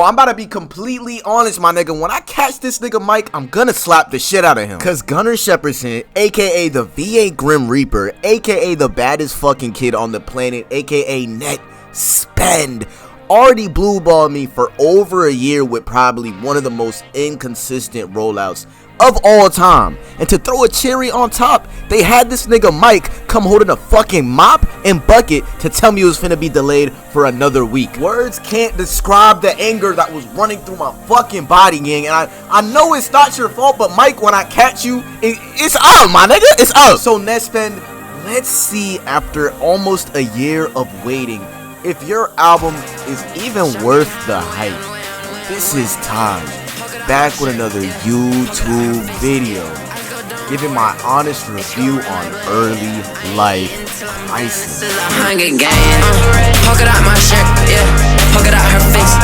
bro, I'm about to be completely honest, my nigga. When I catch this nigga Mike, I'm gonna slap the shit out of him. Cause Gunnar Shepardson, aka the VA Grim Reaper, aka the baddest fucking kid on the planet, aka Net Spend, already blue balled me for over a year with probably one of the most inconsistent rollouts of all time. And to throw a cherry on top, they had this nigga Mike come holding a fucking mop and bucket to tell me it was finna be delayed for another week. Words can't describe the anger that was running through my fucking body, gang. And I know it's not your fault, but Mike, when I catch you, it's up, my nigga. It's up. So Netspend, let's see, after almost a year of waiting, if your album is even worth the hype. This is time. Back with another YouTube video, giving my honest review on Early Life Crisis. Poke it out my shirt, yeah. Poke it out her face.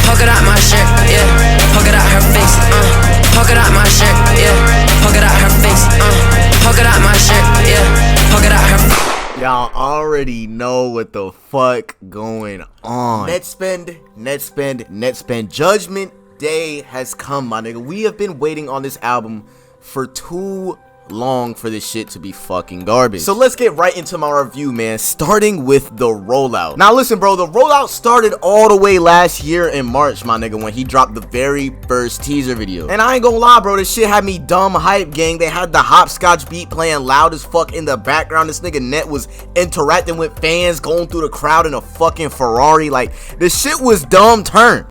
Poke it out my shirt, yeah. Poke it out her face. Poke it out my shirt, yeah. Poke it out her face. Poke it out my shirt, yeah. Poke it out her face. Y'all already know what the fuck going on. Netspend. Judgment Day has come, my nigga. We have been waiting on this album for too long for this shit to be fucking garbage. So let's get right into my review, man, starting with the rollout. Now listen, bro, the rollout started all the way last year in March, my nigga, when he dropped the very first teaser video. And I ain't gonna lie, bro, this shit had me dumb hype, gang. They had the hopscotch beat playing loud as fuck in the background. This nigga Net was interacting with fans, going through the crowd in a fucking Ferrari. Like, this shit was dumb turn.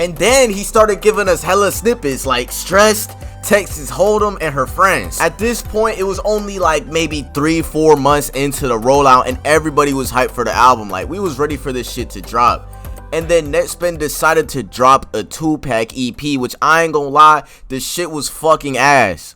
And then he started giving us hella snippets like Stressed, Texas Hold'em, and her friends. At this point, it was only like maybe 3-4 months into the rollout, and everybody was hyped for the album. Like, we was ready for this shit to drop. And then Netspend decided to drop a 2-pack EP, which I ain't gonna lie, this shit was fucking ass.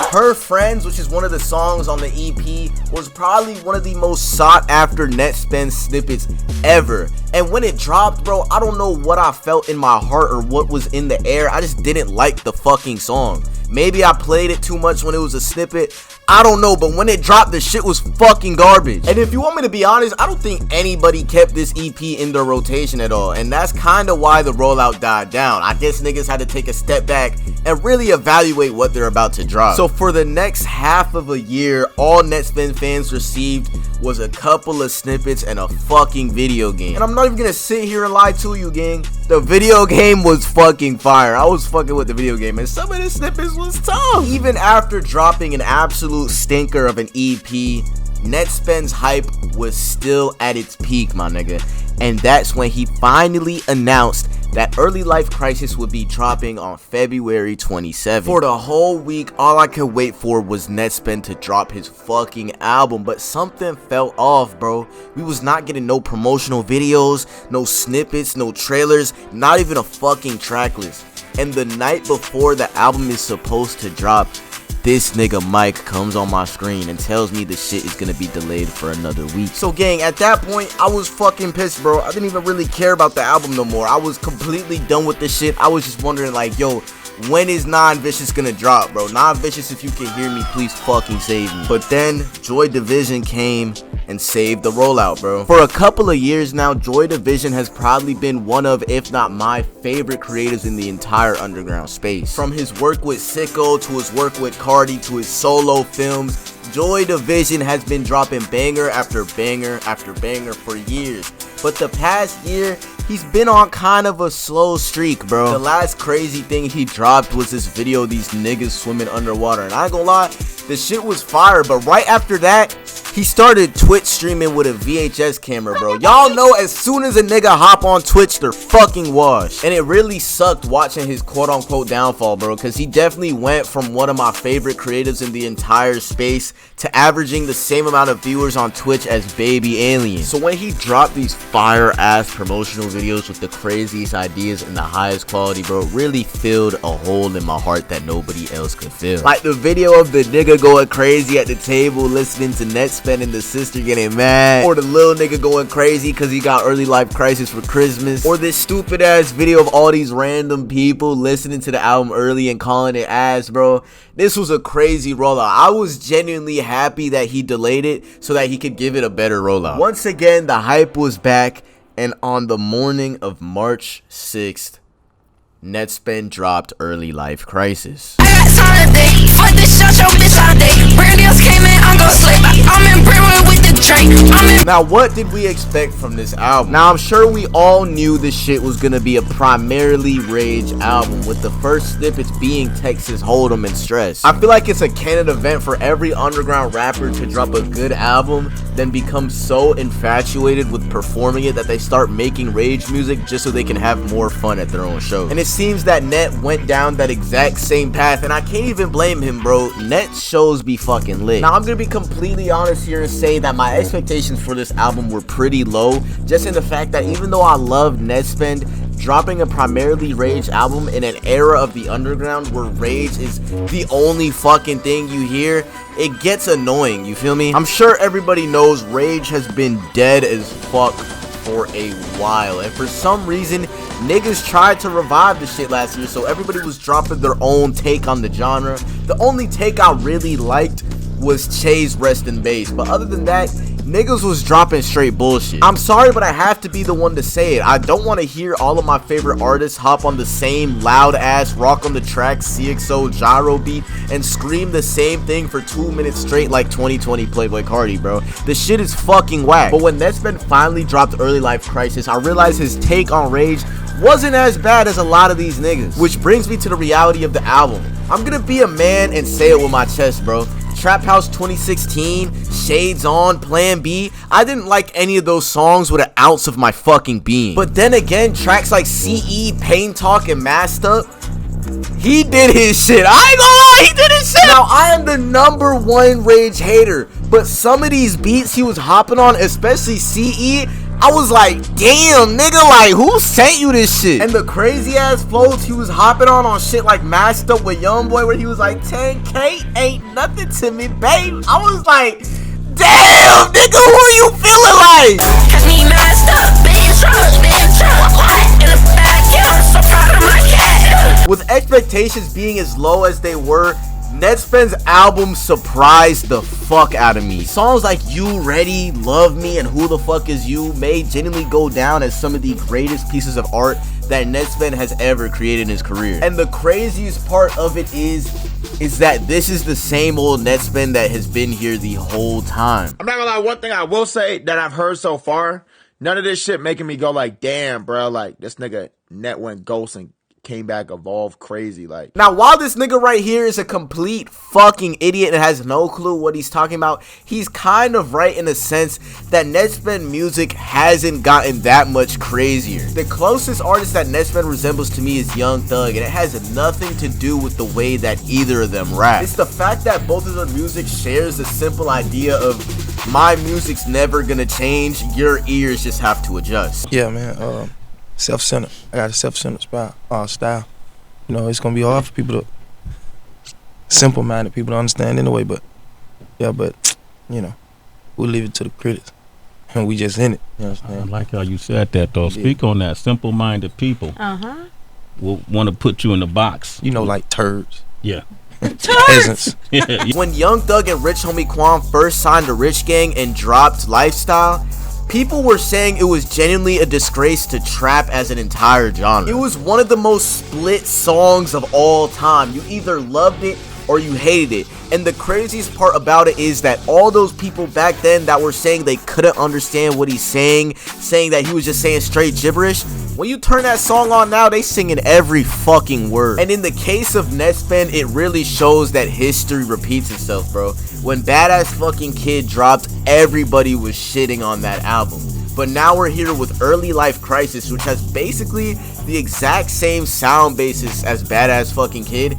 Her Friends, which is one of the songs on the EP, was probably one of the most sought after Netspend snippets ever. And when it dropped, bro, I don't know what I felt in my heart or what was in the air. I just didn't like the fucking song. Maybe I played it too much when it was a snippet, I don't know, but when it dropped, the shit was fucking garbage. And if you want me to be honest, I don't think anybody kept this EP in their rotation at all, and that's kind of why the rollout died down. I guess niggas had to take a step back and really evaluate what they're about to drop. So for the next half of a year, all Netspend fans received was a couple of snippets and a fucking video game. And I'm not even gonna sit here and lie to you, gang. The video game was fucking fire. I was fucking with the video game, and some of the snippets was tough. Even after dropping an absolute stinker of an EP, Netspend's hype was still at its peak, my nigga. And that's when he finally announced that Early Life Crisis would be dropping on February 27th. For the whole week, all I could wait for was Netspend to drop his fucking album, but something fell off, bro. We was not getting no promotional videos, no snippets, no trailers, not even a fucking track list. And the night before the album is supposed to drop, this nigga Mike comes on my screen and tells me the shit is gonna be delayed for another week. So gang, at that point, I was fucking pissed, bro. I didn't even really care about the album no more. I was completely done with the shit. I was just wondering like, yo, when is Non-Vicious gonna drop, bro? Non-Vicious, if you can hear me, please fucking save me. But then Joy Division came and saved the rollout, bro. For a couple of years now, Joy Division has probably been one of, if not my favorite creatives in the entire underground space. From his work with Sicko to his work with Cardi to his solo films, Joy Division has been dropping banger after banger after banger for years. But the past year, he's been on kind of a slow streak, bro. The last crazy thing he dropped was this video of these niggas swimming underwater. And I ain't gonna lie, the shit was fire. But right after that, he started Twitch streaming with a VHS camera, bro. Y'all know as soon as a nigga hop on Twitch, they're fucking washed. And it really sucked watching his quote-unquote downfall, bro, because he definitely went from one of my favorite creatives in the entire space to averaging the same amount of viewers on Twitch as Baby Alien. So when he dropped these fire-ass promotional videos with the craziest ideas and the highest quality, bro, really filled a hole in my heart that nobody else could fill. Like the video of the nigga boy going crazy at the table listening to Netspend and the sister getting mad, or the little nigga going crazy because he got Early Life Crisis for Christmas, or this stupid ass video of all these random people listening to the album early and calling it ass, bro. This was a crazy rollout. I was genuinely happy that he delayed it so that he could give it a better rollout. Once again, the hype was back, and on the morning of March 6th, Netspend dropped Early Life Crisis. I got time today, fuck this shot, your bitch all day. Brand deals came in, I'm gon' slip. I'm in Brentwood with the Drake. Now, what did we expect from this album? Now, I'm sure we all knew this shit was gonna be a primarily rage album, with the first snippets being Texas Hold'em and Stress. I feel like it's a canon event for every underground rapper to drop a good album, then become so infatuated with performing it that they start making rage music just so they can have more fun at their own shows. And it seems that Net went down that exact same path, and I can't even blame him, bro. Net's shows be fucking lit. Now, I'm gonna be completely honest here and say that my expectations for this album were pretty low, just in the fact that even though I love Netspend, dropping a primarily rage album in an era of the underground where rage is the only fucking thing you hear, it gets annoying, you feel me? I'm sure everybody knows rage has been dead as fuck for a while, and for some reason niggas tried to revive the shit last year, so everybody was dropping their own take on the genre. The only take I really liked was Che's Rest in Bass, but other than that, niggas was dropping straight bullshit. I'm sorry, but I have to be the one to say it. I don't want to hear all of my favorite artists hop on the same loud ass rock on the track CXO gyro beat and scream the same thing for 2 minutes straight like 2020 Playboy Cardi, bro. The shit is fucking whack. But when Netspend finally dropped Early Life Crisis, I realized his take on rage wasn't as bad as a lot of these niggas. Which brings me to the reality of the album. I'm gonna be a man and say it with my chest, bro. Trap House 2016, Shades On, Plan B, I didn't like any of those songs with an ounce of my fucking being. But then again, tracks like CE, Pain Talk, and Masked Up, he did his shit. I ain't gonna lie, he did his shit. Now, I am the #1 rage hater, but some of these beats he was hopping on, especially CE, I was like, damn, nigga, like, who sent you this shit? And the crazy ass flows he was hopping on shit like Masked Up with Youngboy, where he was like, 10K ain't nothing to me, babe. I was like, damn, nigga, who you feeling like? Catch me masked up, been in the back, yeah, I'm so proud of my cat. With expectations being as low as they were, Netspend's album surprised the fuck out of me. Songs like You Ready, Love Me, and Who the Fuck Is You may genuinely go down as some of the greatest pieces of art that Netspend has ever created in his career. And the craziest part of it is that this is the same old Netspend that has been here the whole time. I'm not gonna lie, one thing I will say that I've heard so far, none of this shit making me go like, damn, bro, like, this nigga Net went ghost and came back evolved crazy. Like, now, while this nigga right here is a complete fucking idiot and has no clue what he's talking about, he's kind of right in the sense that Netspend music hasn't gotten that much crazier. The closest artist that Netspend resembles to me is Young Thug, and it has nothing to do with the way that either of them rap. It's the fact that both of their music shares the simple idea of my music's never gonna change, your ears just have to adjust. Yeah, man, self-centered. I got a self-centered style. You know, it's gonna be hard for people to, simple-minded people to understand anyway. But yeah, but you know, we'll leave it to the critics, and we just in it. You understand? I like how you said that, though. Yeah. Speak on that. Simple-minded people will want to put you in the box. You know, like turds. Yeah. Peasants. Yeah. When Young Thug and Rich Homie Quan first signed to Rich Gang and dropped Lifestyle, people were saying it was genuinely a disgrace to trap as an entire genre. It was one of the most split songs of all time. You either loved it or you hated it. And the craziest part about it is that all those people back then that were saying they couldn't understand what he's saying that he was just saying straight gibberish, when you turn that song on now, they singing every fucking word. And in the case of Netspend, it really shows that history repeats itself, bro. When Badass Fucking Kid dropped, everybody was shitting on that album. But now we're here with Early Life Crisis, which has basically the exact same sound basis as Badass Fucking Kid,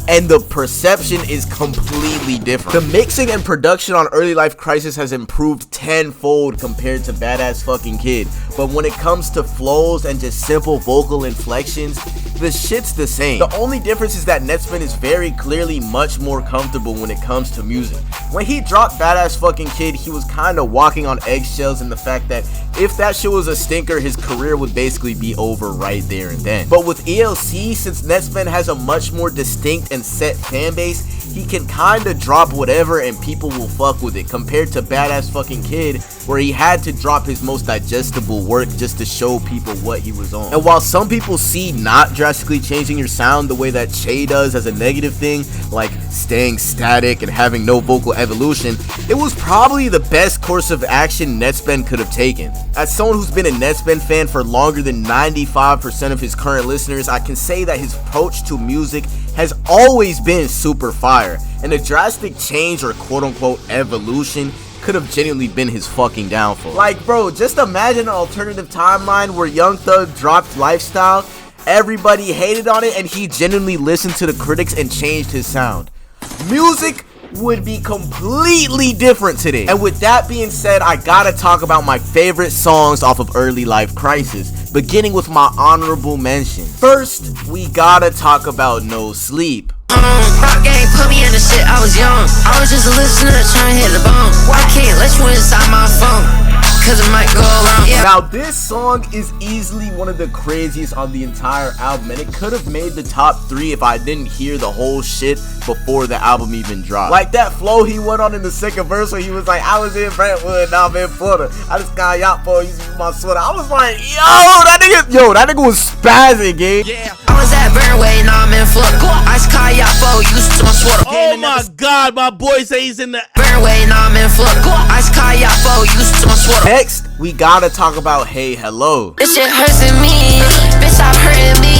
and the perception is completely different. The mixing and production on Early Life Crisis has improved tenfold compared to Badass Fucking Kid, but when it comes to flows and just simple vocal inflections, the shit's the same. The only difference is that Netspin is very clearly much more comfortable when it comes to music. When he dropped Badass Fucking Kid, he was kinda walking on eggshells in the fact that if that shit was a stinker, his career would basically be over right there and then. But with ELC, since Netspin has a much more distinct and set fan base, he can kinda drop whatever and people will fuck with it, compared to Badass Fucking Kid, where he had to drop his most digestible work just to show people what he was on. And while some people see not drastically changing your sound the way that Che does as a negative thing, like staying static and having no vocal evolution, it was probably the best course of action Netspin could have taken. As someone who's been a Netspin fan for longer than 95% of his current listeners, I can say that his approach to music has always been super fire, and a drastic change or quote-unquote evolution could have genuinely been his fucking downfall. Like, bro, just imagine an alternative timeline where Young Thug dropped Lifestyle, everybody hated on it, and he genuinely listened to the critics and changed his sound. Music would be completely different today. And with that being said, I gotta talk about my favorite songs off of Early Life Crisis, beginning with my honorable mention. First, we gotta talk about No Sleep. Rock gang put me in the shit, I was young. I was just a listener trying to hit the bone. Why can't let you inside my phone? Cause it might go around. Yeah. Now this song is easily one of the craziest on the entire album, and it could have made the top 3 if I didn't hear the whole shit before the album even dropped. Like that flow he went on in the second verse where he was like, I was in Brentwood, now I'm in Florida. I just got yacht for you, my sweater. I was like, that nigga was spazzing, gang. Yeah. I was at Burnway, now I'm in Florida. Ice car yacht for used to my sweater. Oh my God, my boy say he's in the Burnway, now I'm in Florida. Ice car yacht for used to my sweater. Next, we gotta talk about Hey Hello. This shit hurting me, bitch, stop hurting me.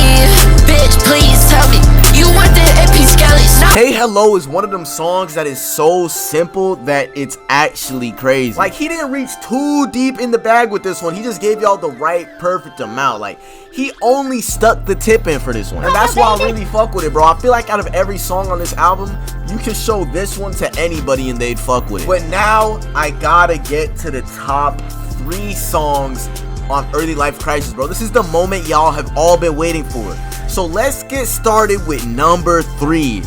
Bitch, please tell me you want the AP skellies. No. Hey Hello is one of them songs that is so simple that it's actually crazy. Like, he didn't reach too deep in the bag with this one. He just gave y'all the right perfect amount. Like, he only stuck the tip in for this one, and that's why I really fuck with it, bro. I feel like out of every song on this album, you can show this one to anybody and they'd fuck with it. But now I gotta get to the top 3 songs on Early Life Crisis, bro. This is the moment y'all have all been waiting for. So let's get started with number 3,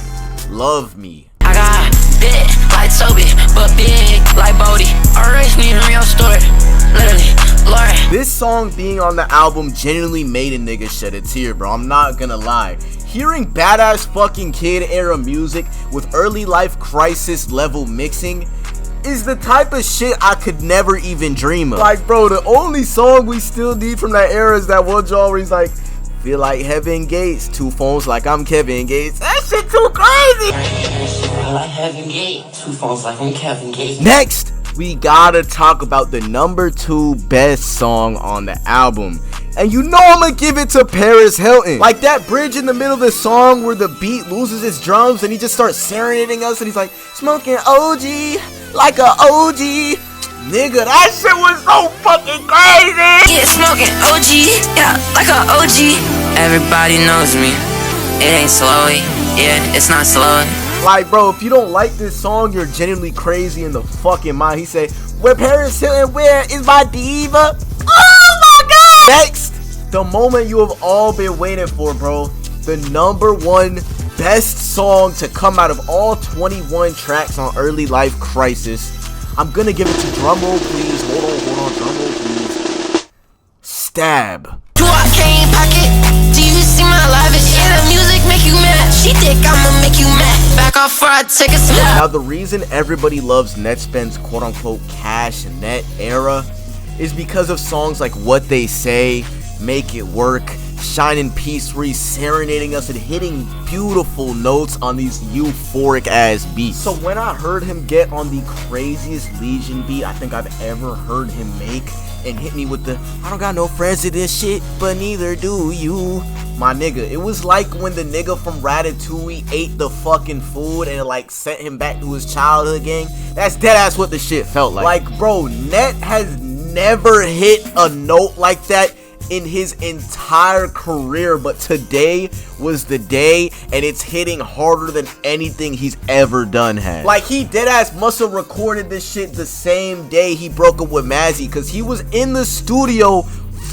Love Me. I got big like Toby, but big like Bodie. Always need a real story, literally, Lord. This song being on the album genuinely made a nigga shed a tear, bro. I'm not gonna lie. Hearing Badass Fucking Kid era music with Early Life Crisis level mixing is the type of shit I could never even dream of. Like, bro, the only song we still need from that era is that one where he's like, feel like Heaven Gates, 2 phones like I'm Kevin Gates. That shit too crazy. Feel like Heaven Gates, 2 phones like I'm Kevin Gates. Next, we gotta talk about the number 2 best song on the album. And you know I'm gonna give it to Paris Hilton. Like that bridge in the middle of the song where the beat loses its drums and he just starts serenading us and he's like, smoking OG like a OG. Nigga, that shit was so fucking crazy. Yeah, smoking OG, yeah, like a OG. Everybody knows me. It ain't slowy, yeah, it's not slow. Like, bro, if you don't like this song, you're genuinely crazy in the fucking mind. He said, where Paris Hilton, where is my diva? Oh my god! Next, the moment you have all been waiting for, bro. The number 1 best song to come out of all 21 tracks on Early Life Crisis. I'm gonna give it to drumroll, please. Hold on, drumroll, please. Stab. Do I can't pocket? Do you see my life? Yeah, the music make you mad. She think I'ma make you mad. Back off for I take a snap. Now, the reason everybody loves Netspin's quote-unquote cash net era is because of songs like What They Say, Make It Work, Shine in Peace, where he's serenading us and hitting beautiful notes on these euphoric ass beats. So when I heard him get on the craziest Legion beat I think I've ever heard him make, and hit me with the, I don't got no friends in this shit, but neither do you. My nigga, it was like when the nigga from Ratatouille ate the fucking food and it like sent him back to his childhood, gang. That's deadass what the shit felt like. Like, bro, Net has never hit a note like that in his entire career, but today was the day, and it's hitting harder than anything he's ever done had. Like, he deadass must have recorded this shit the same day he broke up with Mazzy, because he was in the studio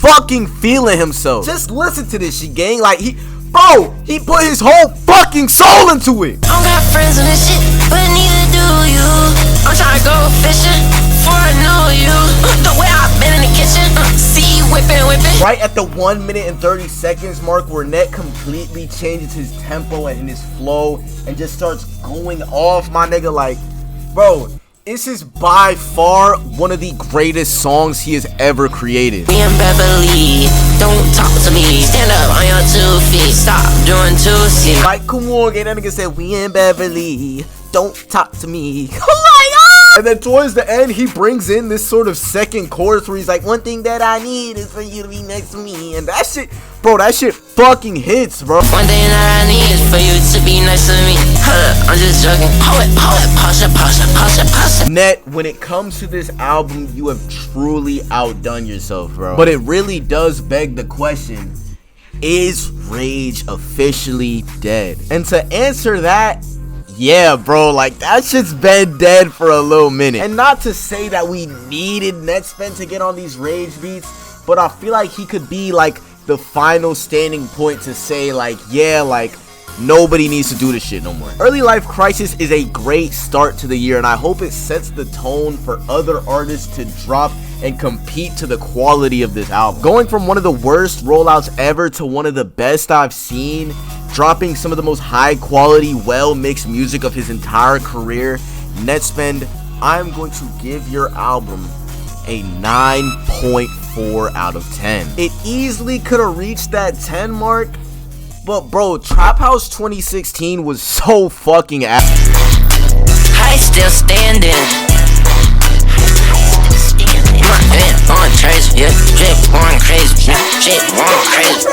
fucking feeling himself. Just listen to this shit, gang. Like, he put his whole fucking soul into it. I don't got friends in this shit, but neither do you. I'm trying to go fishing before I know you. The way I've been in the kitchen, see you whipping. Right at the 1 minute and 30 seconds mark where Net completely changes his tempo and his flow and just starts going off, my nigga. Like, bro, this is by far one of the greatest songs he has ever created. Me and Beverly, don't talk to me. Stand up on your 2 feet. Stop doing 2C. Like, come on, gang. That nigga said, we in Beverly, don't talk to me. Oh my god! And then towards the end, he brings in this sort of second chorus where he's like, one thing that I need is for you to be next to me. And that shit, bro, that shit fucking hits, bro. One thing that I need is for you to be nice to me. I'm just joking. Pause. Net, when it comes to this album, you have truly outdone yourself, bro. But it really does beg the question, is Rage officially dead? And to answer that, yeah, bro, like, that shit's been dead for a little minute. And not to say that we needed Netspend to get on these Rage beats, but I feel like he could be, like, the final standing point to say, like, yeah, like, nobody needs to do this shit no more. Early Life Crisis is a great start to the year, and I hope it sets the tone for other artists to drop and compete to the quality of this album. Going from one of the worst rollouts ever to one of the best I've seen, dropping some of the most high quality, well mixed music of his entire career, Netspend, I'm going to give your album a 9.4 out of 10. It easily could have reached that 10 mark, but bro, Trap House 2016 was so fucking I still standing. Going crazy, yeah, shit going crazy, shit going crazy.